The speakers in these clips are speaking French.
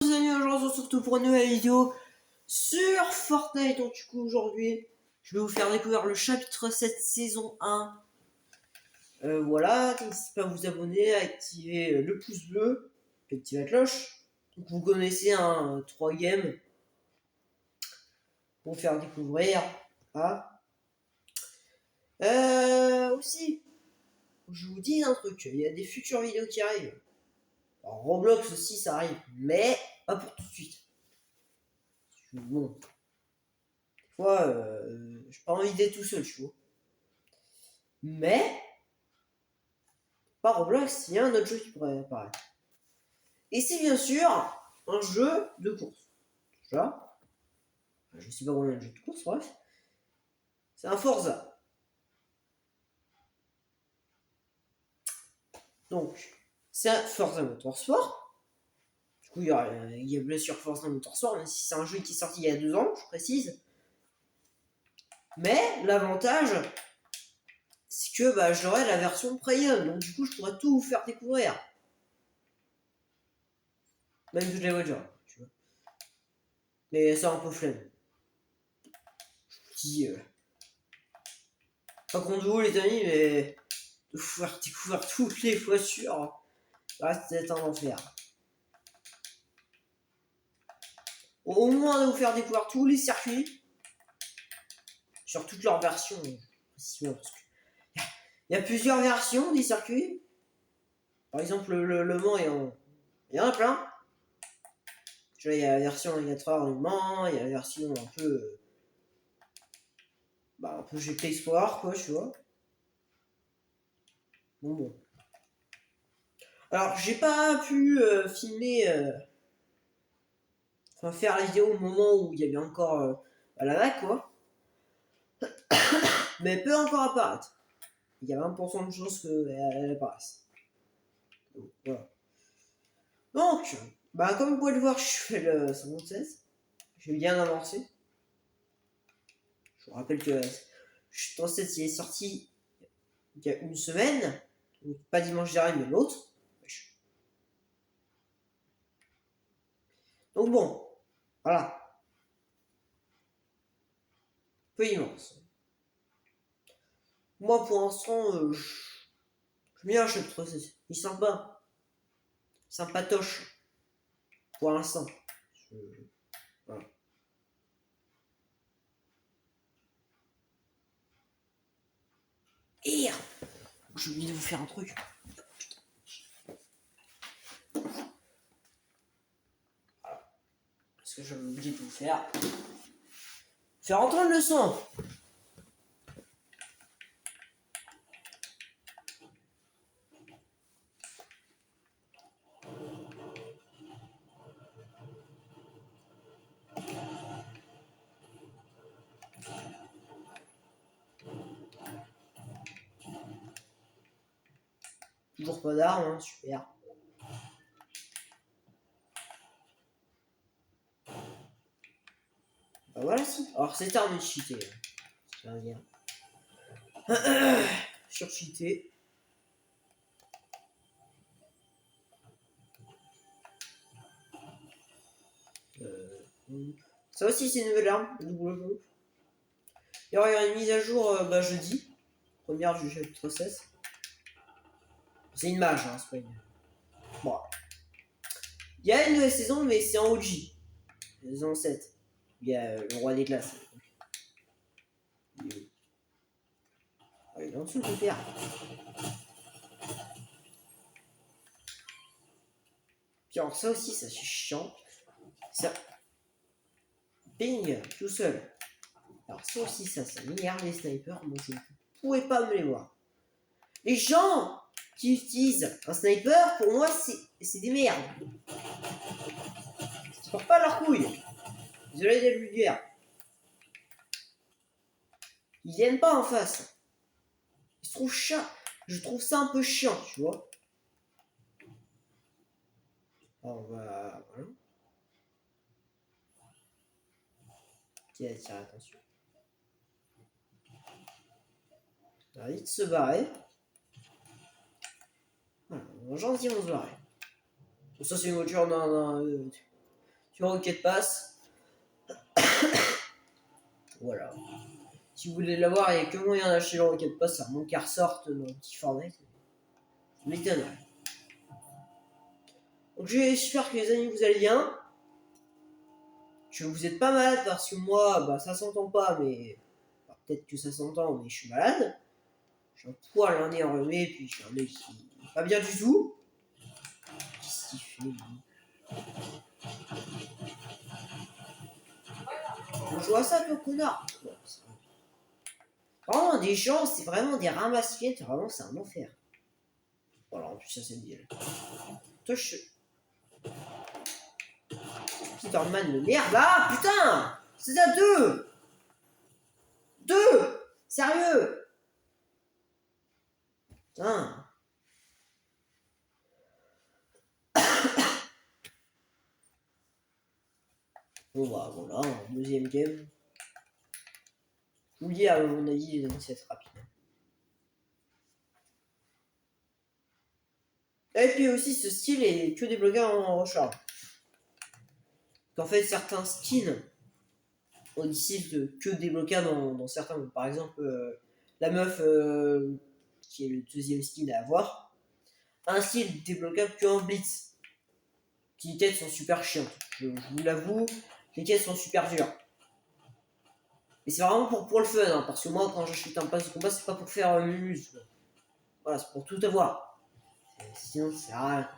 Les amis, aujourd'hui on se retrouve surtout pour une nouvelle vidéo sur Fortnite. Donc du coup aujourd'hui je vais vous faire découvrir le chapitre 7 saison 1. Voilà, n'hésitez pas à vous abonner, à activer le pouce bleu, et activer la cloche. Donc vous connaissez 3 games pour vous faire découvrir. Aussi, je vous dis un truc, il y a des futures vidéos qui arrivent. Alors, Roblox aussi ça arrive, mais pas pour tout de suite. Bon, des fois, j'ai pas envie d'être tout seul, tu vois. Mais, pas Roblox, il y a un autre jeu qui pourrait apparaître. Et c'est bien sûr un jeu de course. Déjà, je sais pas combien de jeux de course, bref. C'est un Forza. Donc, c'est un Forza Motorsport. Du coup, il y a bien sûr Forza Motorsport, même si c'est un jeu qui est sorti il y a 2 ans, je précise. Mais l'avantage, c'est que j'aurai la version premium, donc du coup, je pourrais tout vous faire découvrir. Même toutes les voitures, tu vois. Mais c'est un peu flemme. Pas contre vous, les amis, mais de pouvoir découvrir toutes les voitures, c'est un enfer. Au moins de vous faire découvrir tous les circuits sur toutes leurs versions. Parce que il y a plusieurs versions des circuits. Par exemple, le Mans, il y en a plein. Tu vois, il y a la version 24 heures du Mans, il y a la version un peu GP Explorer, quoi, tu vois. Bon. Alors, j'ai pas pu filmer, faire la vidéo au moment où il y avait encore la vague, quoi. Mais elle peut encore apparaître. Il y a 20% de chances qu'elle apparaisse. Donc, voilà. Donc, comme vous pouvez le voir, je fais le 56. J'ai bien avancé. Je vous rappelle que dans 7, il est sorti il y a une semaine. Donc, pas dimanche dernier, mais l'autre. Donc bon, voilà. Peu immense. Moi, pour l'instant, je bien un chapitre 6. Il est sympa. Sympatoche. Pour l'instant. Voilà. Et j'ai oublié de vous faire un truc. Voilà. Parce que j'avais oublié de vous faire entendre le son. Toujours pas d'armes, super. Voilà, si. Alors, cette arme est cheatée. Ça va bien. Sur-cheaté. Ça aussi, c'est une nouvelle arme, le double pompe. Il y aura une mise à jour jeudi. Première du chapitre 16. C'est une mage, c'est pas une. Bon. Il y a une nouvelle saison, mais c'est en OG. Saison 7. Il y a le roi des glaces. Il est en dessous de terre. Puis alors ça aussi, ça c'est chiant. Ça. Ping, tout seul. Alors ça aussi, ça m'énerve les snipers. Moi, je ne pouvais pas me les voir. Les gens qui utilisent un sniper, pour moi, c'est des merdes. Ils portent pas leurs couilles. Désolé d'être vulgaire. Ils viennent pas en face. Ils se trouvent chiant. Je trouve ça un peu chiant, tu vois. Alors, voilà. Qui attire l'attention. On va vite se barrer. Voilà, on va gentiment se barrer. Ça, c'est une voiture d'un. sur Rocket Pass. Voilà. Si vous voulez l'avoir, il n'y a que moyen d'acheter le Rocket Pass, à moins qu'elle ressorte dans le petit format. Ça m'étonnerait. Donc j'espère que les amis vous allez bien. Que vous êtes pas malade parce que moi, bah ça s'entend pas, mais bah, peut-être que ça s'entend, mais je suis malade. J'ai un poil, un nez enrhumé, puis j'ai un œil qui n'est pas bien du tout. Qu'est-ce qu'il fait lui? On joue à ça, toi, connard. Bon, vraiment, des gens, c'est vraiment des ramasse-miettes, vraiment, c'est un enfer. Voilà, en plus, ça, c'est bien. Toi, je... Spider-Man de merde, là, putain. C'est à deux. Deux. Sérieux. Putain. Bon, bah, voilà, deuxième game. Oui, à mon avis, les amis, c'est rapide. Et puis aussi, ce style est que débloqué en recharge. En fait, certains skins ont des styles que débloquables dans certains. Par exemple, la meuf, qui est le deuxième skin à avoir, a un style débloquable que en blitz. Les quêtes sont super chiantes. Je vous l'avoue, les quêtes sont super dures. Et c'est vraiment pour le fun, hein, parce que moi, quand j'achète un pass de combat, c'est pas pour faire mumuse. Voilà, c'est pour tout avoir. Sinon, ça sert à rien.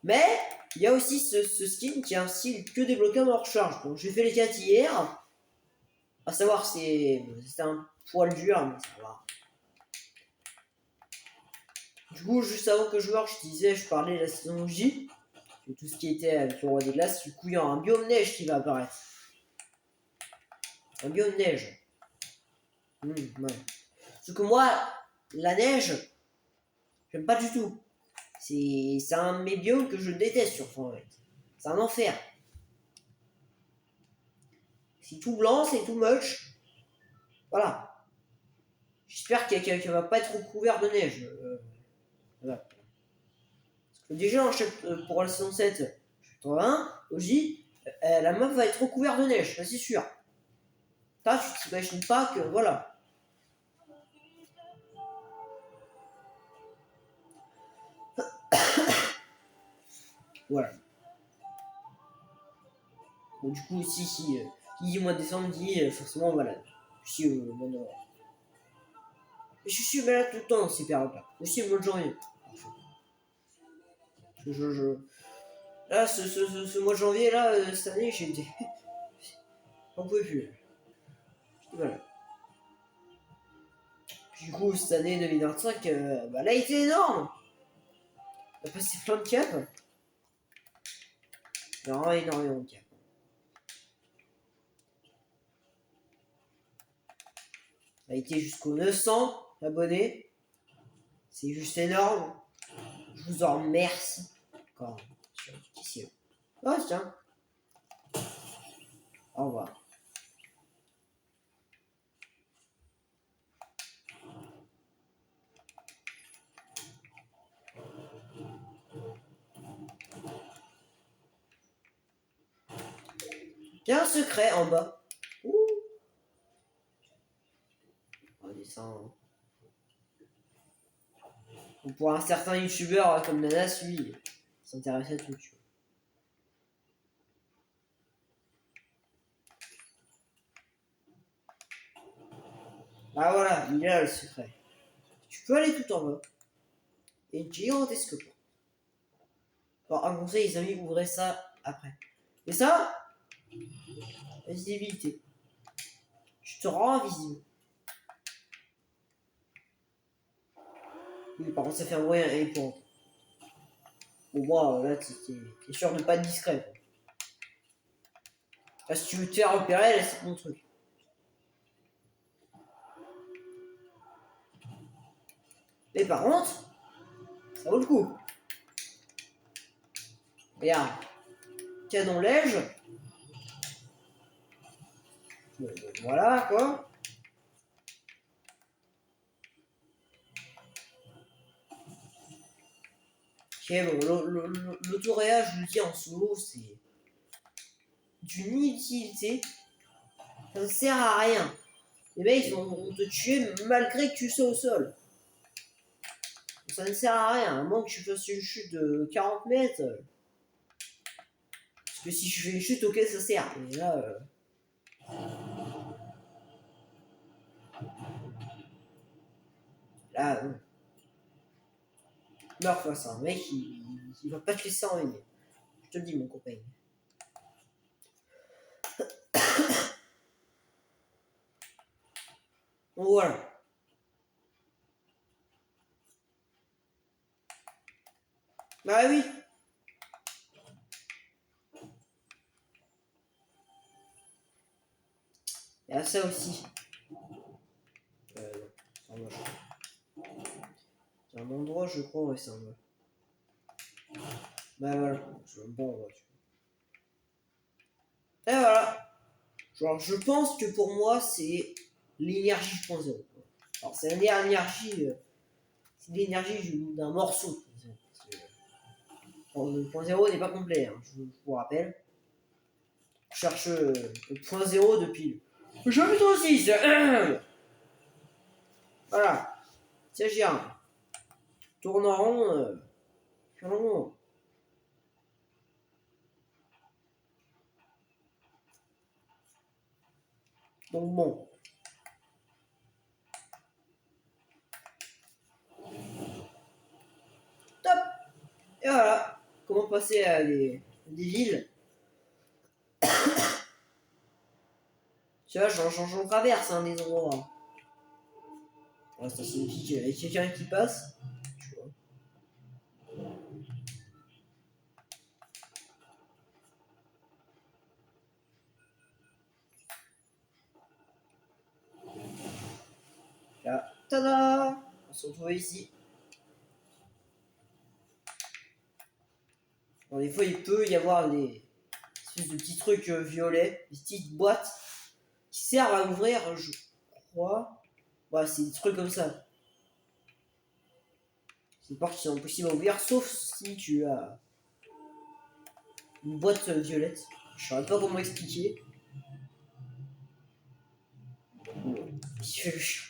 Mais il y a aussi ce skin qui est un style que débloquable en recharge. Donc j'ai fait les quêtes hier. À savoir, c'était un poil dur, mais ça va. Du coup, juste avant que je meure, je parlais de la saison J. De tout ce qui était avec le roi des glaces. Du coup, il y a un biome neige qui va apparaître. Un biome neige. Ouais. Parce que moi, la neige, j'aime pas du tout. C'est un de mes biomes que je déteste sur Fortnite. C'est un enfer. C'est tout blanc, c'est tout moche. Voilà. J'espère qu'elle va pas être recouvert de neige. Voilà. Parce que déjà, pour la saison 7, 80, OJ, la meuf va être recouverte de neige, ça c'est sûr. Toi, tu t'imagines pas que. Voilà. Voilà. Bon, du coup, si, qui dit mois de décembre dit forcément malade. Je suis bon, je suis malade tout le temps dans ces périodes-là. Aussi au mois de janvier. Là, ce mois de janvier, là, cette année, j'ai été. J'en pouvais plus. J'étais malade. Puis, du coup, cette année 2025, bah, elle a été énorme. On a passé plein de caps. Non, énormément de caps. On a été jusqu'aux 900 abonnés. C'est juste énorme. Je vous en remercie. Encore. Oh, tiens. Au revoir. Il y a un secret en bas. Ouh. On descend. Pour un certain youtubeur comme Nanas, lui, il s'intéresse à tout. Tu vois. Ah voilà, il est là le secret. Tu peux aller tout en bas. Et une gigantesque porte. Alors, un conseil, les amis, ouvrez ça après. Et ça, la visibilité. Je te rends invisible. Oui, par contre, ça fait un bruit épouvantable. Bon, moi, là, t'es sûr de pas être discret. Quoi. Là, si tu veux te faire repérer, là, c'est mon truc. Mais par contre, ça vaut le coup. Regarde. Canon lège. Voilà, quoi. bon, l'autoréa, je le dis en solo, c'est d'une inutilité. Ça ne sert à rien. Les mecs ils vont te tuer malgré que tu sois au sol. Ça ne sert à rien, à moins que tu fasses une chute de 40 mètres. Parce que si je fais une chute, ok, ça sert. Mais là. Là, non. Meurs face à un mec, il va pas te laisser en ligne. Je te le dis, mon copain. Donc voilà. Bah oui. Il y a ça aussi. Non, c'est un endroit, je crois, ouais, c'est un endroit. Bah voilà, c'est un bon endroit. Et voilà. Genre, je pense que pour moi, c'est l'énergie 1.0. Alors, c'est l'énergie. C'est l'énergie d'un morceau. Le point 0 n'est pas complet, hein, je vous rappelle. Je cherche le point 0 depuis le chapitre 6. Voilà. C'est gérant. Tourne en rond. Long. Donc bon. Top. Et voilà. Comment passer à des villes. Tu vois, j'en traverse hein, des endroits. Ouais, ça signifie qu'il y a quelqu'un qui passe. Tu vois. Là, tada. On se retrouve ici. Bon, des fois, il peut y avoir des espèces de petits trucs violets, des petites boîtes qui servent à ouvrir, je crois. Ouais, c'est des trucs comme ça. C'est des portes qui sont impossibles à ouvrir, sauf si tu as une boîte violette. Je saurais pas comment expliquer. Il fait le chien.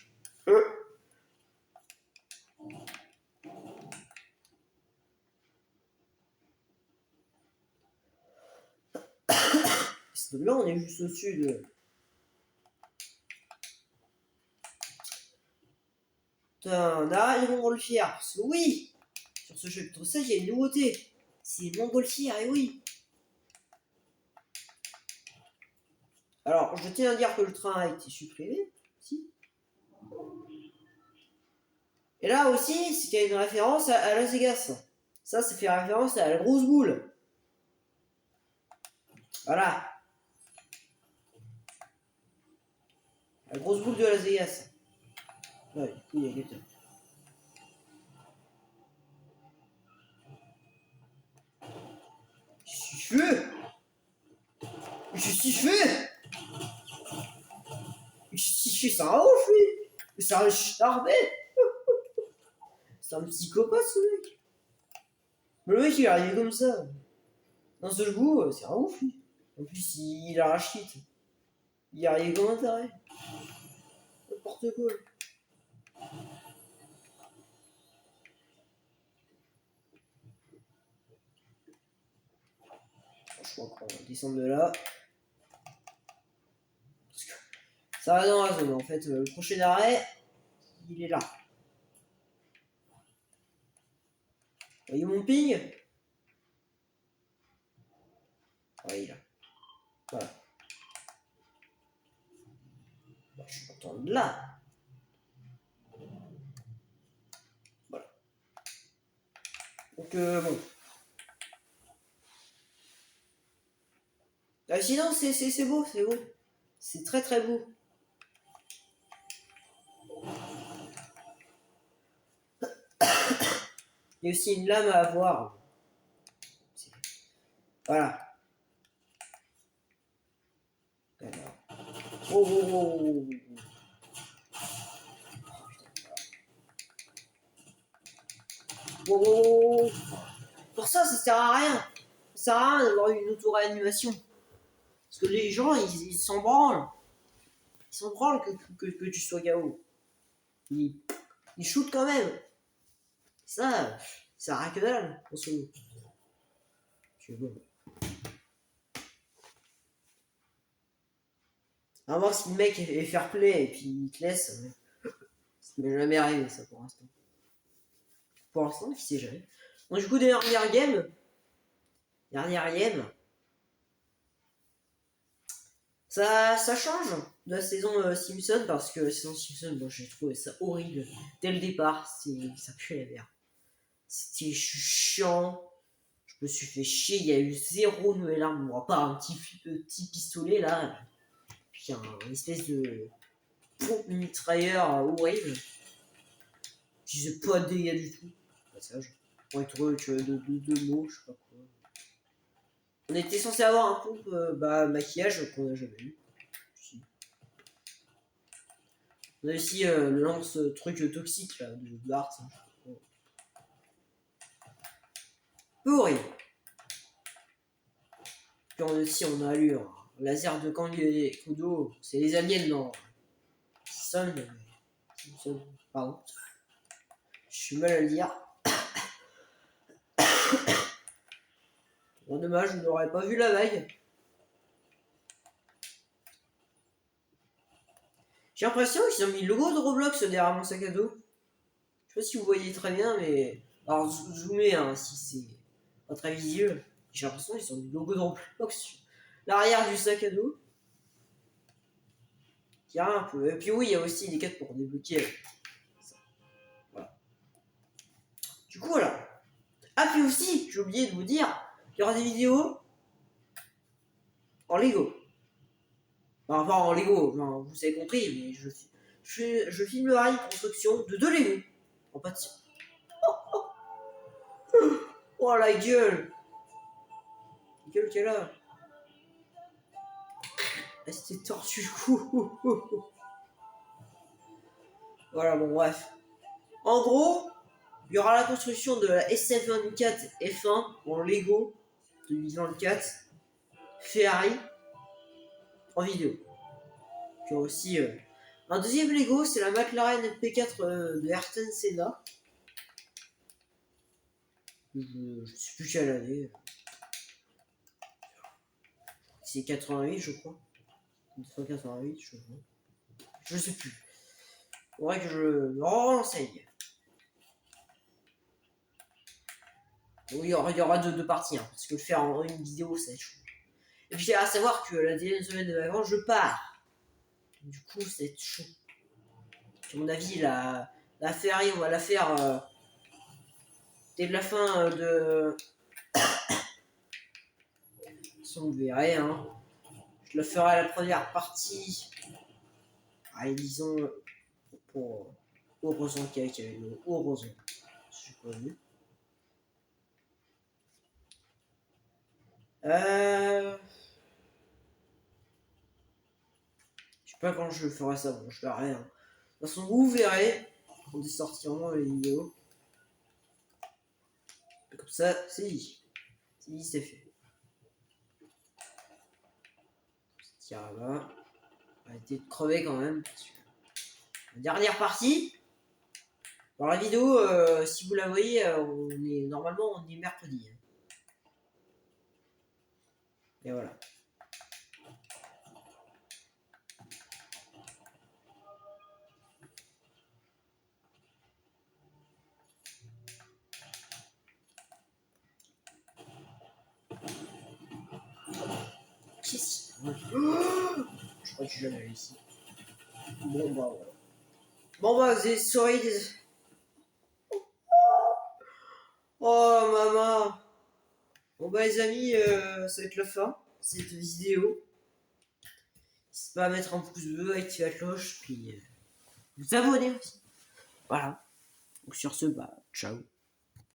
Là, on est juste au-dessus de. Là, les montgolfières. Parce que oui, sur ce chapitre 16, il y a une nouveauté. C'est les montgolfières, et oui. Alors, je tiens à dire que le train a été supprimé. Si. Et là aussi, c'est qu'il y a une référence à Las Vegas. Ça fait référence à la grosse boule. Voilà. La grosse boule de Las Vegas. Ouais, du coup, il y a quelqu'un. Je suis feu. C'est un ouf, lui. C'est un charbé. C'est un psychopathe, ce mec. Mais le mec, il est arrivé comme ça. D'un seul coup, c'est un ouf, lui. En plus, il arrache quitte. Il est arrivé comme un taré. N'importe quoi. Je crois qu'on va descendre de là. Parce que ça va dans la zone, en fait. Le prochain arrêt, il est là. Vous voyez mon ping? Ah, il est là. Voilà. Bah, je suis content de là. Voilà. Donc, bon. Ah, sinon, c'est beau, c'est beau. C'est très très beau. Il y a aussi une lame à avoir. Voilà. Alors. Oh, oh, oh, oh. Oh, oh, oh. pour ça sert à rien. Ça sert à rien d'avoir une auto-réanimation. Parce que les gens, ils s'en branlent. Ils s'en branlent que tu sois KO. Ils shootent quand même. Ça sert à rien que dalle, en ce moment. Bon. À voir si le mec est fair play et puis il te laisse. Ça m'est jamais arrivé, ça, pour l'instant. Pour l'instant, qui sait jamais. Donc, du coup, dernière game. Ça change de la saison Simpson parce que la saison Simpson, moi j'ai trouvé ça horrible dès le départ. Ça pue la merde. C'était chiant. Je me suis fait chier. Il y a eu 0 nouvelle arme. Bon, pas un petit pistolet là. Puis une espèce de pompe mitrailleur horrible. Qui faisait pas de dégâts du tout. Passage. Pour un truc de mots, je sais pas quoi. On était censé avoir un pompe maquillage qu'on a jamais eu. On a aussi le lance-truc toxique là, de Bart. Peu horrible. Puis on a eu un laser de Kudo. C'est les aliens dans Simpson. Pardon. Je suis mal à le dire. Bon, dommage, je n'aurais pas vu la vague. J'ai l'impression qu'ils ont mis le logo de Roblox derrière mon sac à dos. Je sais pas si vous voyez très bien, mais. Alors, zoomez hein, si c'est pas très visuel. J'ai l'impression qu'ils ont mis le logo de Roblox sur l'arrière du sac à dos. Il y a un peu. Et puis, oui, il y a aussi des quêtes pour débloquer. Voilà. Du coup, voilà. Ah, puis aussi, j'ai oublié de vous dire, il y aura des vidéos en Lego. Enfin, en Lego, enfin, vous avez compris, mais je filmerai une construction de 2 Lego. En pâtisserie. Oh la gueule! La gueule qu'elle a! Elle s'était tordue le cou! Voilà, bon, bref. En gros, il y aura la construction de la SF24 F1 en Lego 2024 Ferrari en vidéo. Puis aussi un deuxième Lego, c'est la McLaren P4 de Ayrton Senna. Je sais plus quelle année. C'est 88, je crois. 1988, je crois. Je sais plus. Faudrait que je me renseigne. Oui, il y aura deux parties, hein, parce que le faire en une vidéo, c'est chaud. Et puis, à savoir que la deuxième semaine de vacances, je pars. Du coup, c'est chaud. À mon avis, la Ferrari, on va la faire dès la fin de. Si vous verrez, hein. Je la ferai à la première partie. Allez, disons, pour Horizon Cake avec le Horizon. Je pas vu. Je sais pas quand je ferai ça, bon, je verrai. Hein. De toute façon, vous verrez quand ils sortiront les vidéos. Comme ça, c'est dit. C'est dit, c'est fait. Tiens là. Arrêtez de crever quand même. La dernière partie. Dans la vidéo, si vous la voyez, normalement on est mercredi. Hein. Et voilà. Qu'est-ce que je crois que je l'avais ici. Bon bah voilà. Bon bah sorry. Oh maman. Bon bah les amis, ça va être la fin de cette vidéo. N'hésitez pas à mettre un pouce bleu, activer la cloche, puis vous abonner aussi. Voilà. Donc sur ce, bah ciao.